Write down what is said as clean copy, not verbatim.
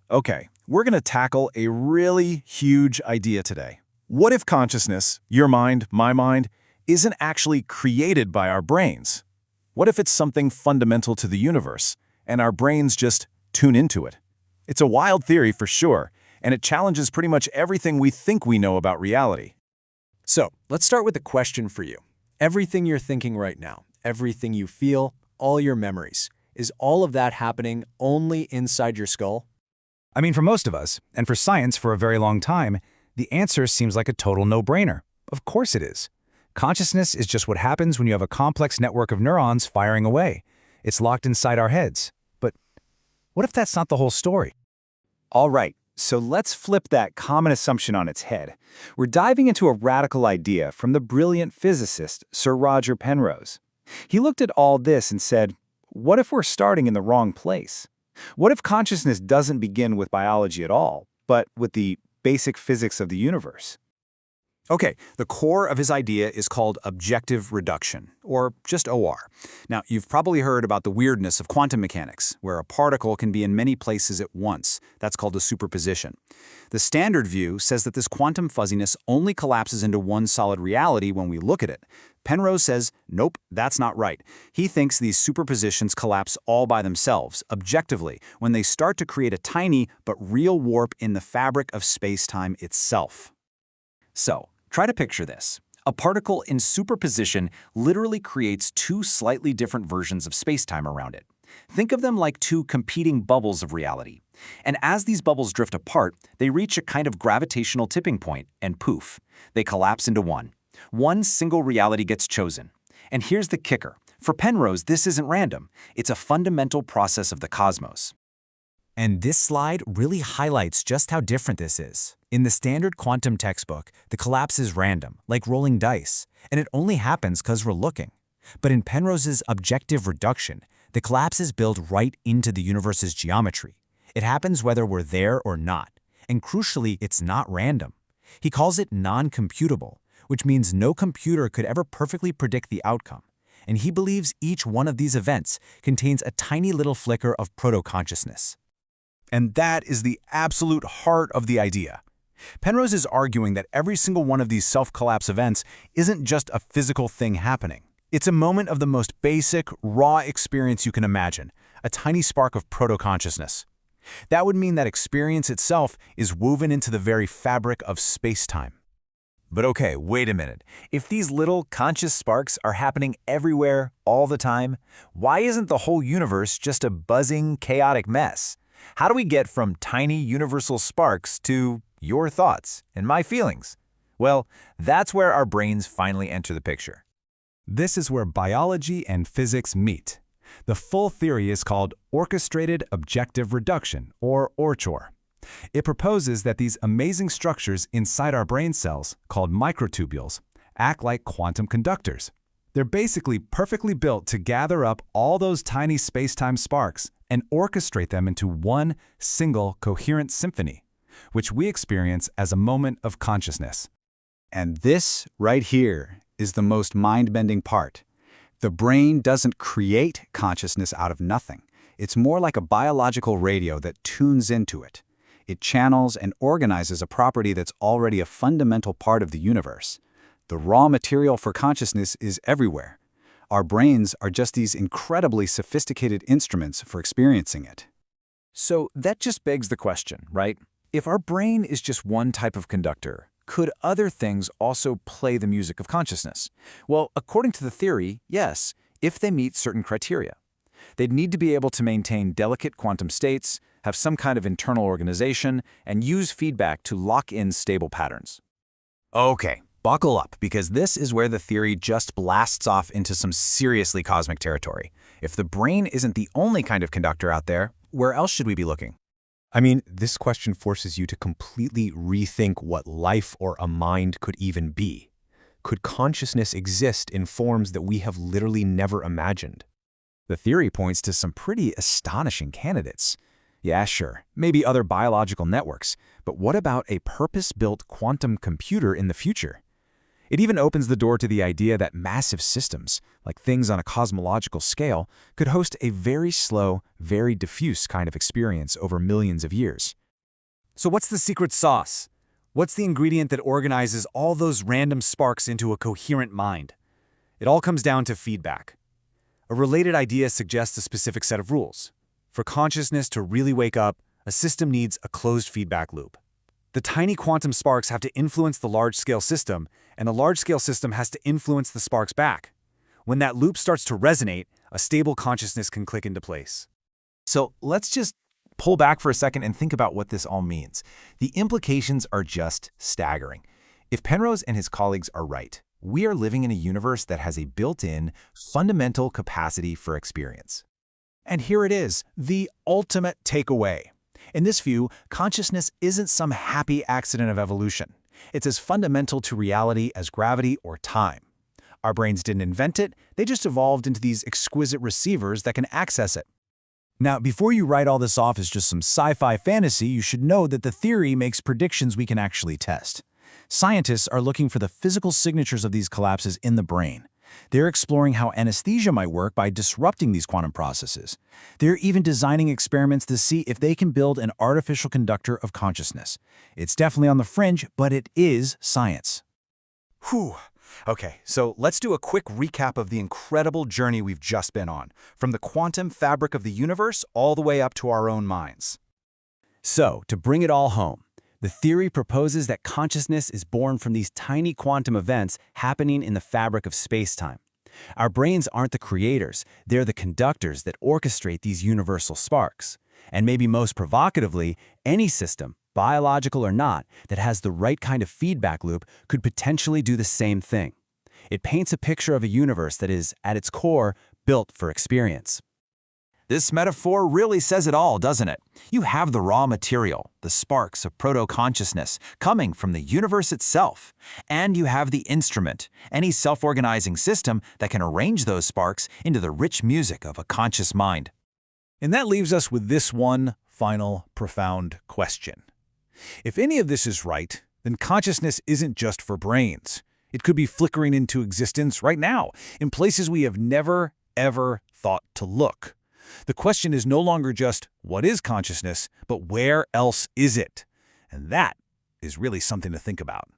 Okay, we're going to tackle a really huge idea today. What if consciousness, your mind, my mind, isn't actually created by our brains? What if it's something fundamental to the universe, and our brains just tune into it? It's a wild theory for sure, and it challenges pretty much everything we think we know about reality. So, let's start with a question for you. Everything you're thinking right now, everything you feel, all your memories, is all of that happening only inside your skull? I mean, for most of us, and for science for a very long time, the answer seems like a total no-brainer. Of course it is. Consciousness is just what happens when you have a complex network of neurons firing away. It's locked inside our heads. But what if that's not the whole story? All right, so let's flip that common assumption on its head. We're diving into a radical idea from the brilliant physicist Sir Roger Penrose. He looked at all this and said, what if we're starting in the wrong place? What if consciousness doesn't begin with biology at all, but with the basic physics of the universe? Okay, the core of his idea is called objective reduction, or just OR. Now, you've probably heard about the weirdness of quantum mechanics, where a particle can be in many places at once. That's called a superposition. The standard view says that this quantum fuzziness only collapses into one solid reality when we look at it. Penrose says, nope, that's not right. He thinks these superpositions collapse all by themselves, objectively, when they start to create a tiny but real warp in the fabric of space-time itself. So, try to picture this. A particle in superposition literally creates two slightly different versions of spacetime around it. Think of them like two competing bubbles of reality. And as these bubbles drift apart, they reach a kind of gravitational tipping point, and poof, they collapse into one. One single reality gets chosen. And here's the kicker. For Penrose, this isn't random. It's a fundamental process of the cosmos. And this slide really highlights just how different this is. In the standard quantum textbook, the collapse is random, like rolling dice, and it only happens because we're looking. But in Penrose's objective reduction, the collapse is built right into the universe's geometry. It happens whether we're there or not, and crucially, it's not random. He calls it non-computable, which means no computer could ever perfectly predict the outcome. And he believes each one of these events contains a tiny little flicker of proto-consciousness. And that is the absolute heart of the idea. Penrose is arguing that every single one of these self-collapse events isn't just a physical thing happening. It's a moment of the most basic, raw experience you can imagine, a tiny spark of proto-consciousness. That would mean that experience itself is woven into the very fabric of space-time. But okay, wait a minute. If these little conscious sparks are happening everywhere, all the time, why isn't the whole universe just a buzzing, chaotic mess? How do we get from tiny universal sparks to your thoughts and my feelings? Well, that's where our brains finally enter the picture. This is where biology and physics meet. The full theory is called Orchestrated Objective Reduction, or ORCHOR. It proposes that these amazing structures inside our brain cells, called microtubules, act like quantum conductors. They're basically perfectly built to gather up all those tiny space-time sparks and orchestrate them into one single coherent symphony, which we experience as a moment of consciousness. And this right here is the most mind-bending part. The brain doesn't create consciousness out of nothing. It's more like a biological radio that tunes into it. It channels and organizes a property that's already a fundamental part of the universe. The raw material for consciousness is everywhere. Our brains are just these incredibly sophisticated instruments for experiencing it. So that just begs the question, right? If our brain is just one type of conductor, could other things also play the music of consciousness? Well, according to the theory, yes, if they meet certain criteria. They'd need to be able to maintain delicate quantum states, have some kind of internal organization, and use feedback to lock in stable patterns. Okay, buckle up, because this is where the theory just blasts off into some seriously cosmic territory. If the brain isn't the only kind of conductor out there, where else should we be looking? I mean, this question forces you to completely rethink what life or a mind could even be. Could consciousness exist in forms that we have literally never imagined? The theory points to some pretty astonishing candidates. Yeah, sure, maybe other biological networks, but what about a purpose-built quantum computer in the future? It even opens the door to the idea that massive systems, like things on a cosmological scale, could host a very slow, very diffuse kind of experience over millions of years. So what's the secret sauce? What's the ingredient that organizes all those random sparks into a coherent mind? It all comes down to feedback. A related idea suggests a specific set of rules. For consciousness to really wake up, a system needs a closed feedback loop. The tiny quantum sparks have to influence the large-scale system, and the large-scale system has to influence the sparks back. When that loop starts to resonate, a stable consciousness can click into place. So let's just pull back for a second and think about what this all means. The implications are just staggering. If Penrose and his colleagues are right, we are living in a universe that has a built-in, fundamental capacity for experience. And here it is, the ultimate takeaway. In this view, consciousness isn't some happy accident of evolution. It's as fundamental to reality as gravity or time. Our brains didn't invent it, they just evolved into these exquisite receivers that can access it. Now, before you write all this off as just some sci-fi fantasy, you should know that the theory makes predictions we can actually test. Scientists are looking for the physical signatures of these collapses in the brain. They're exploring how anesthesia might work by disrupting these quantum processes. They're even designing experiments to see if they can build an artificial conductor of consciousness. It's definitely on the fringe, but it is science. Whew. Okay, so let's do a quick recap of the incredible journey we've just been on, from the quantum fabric of the universe all the way up to our own minds. So, to bring it all home, the theory proposes that consciousness is born from these tiny quantum events happening in the fabric of space-time. Our brains aren't the creators, they're the conductors that orchestrate these universal sparks. And maybe most provocatively, any system, biological or not, that has the right kind of feedback loop could potentially do the same thing. It paints a picture of a universe that is, at its core, built for experience. This metaphor really says it all, doesn't it? You have the raw material, the sparks of proto-consciousness, coming from the universe itself. And you have the instrument, any self-organizing system that can arrange those sparks into the rich music of a conscious mind. And that leaves us with this one final, profound question. If any of this is right, then consciousness isn't just for brains. It could be flickering into existence right now, in places we have never, ever thought to look. The question is no longer just, what is consciousness, but where else is it? And that is really something to think about.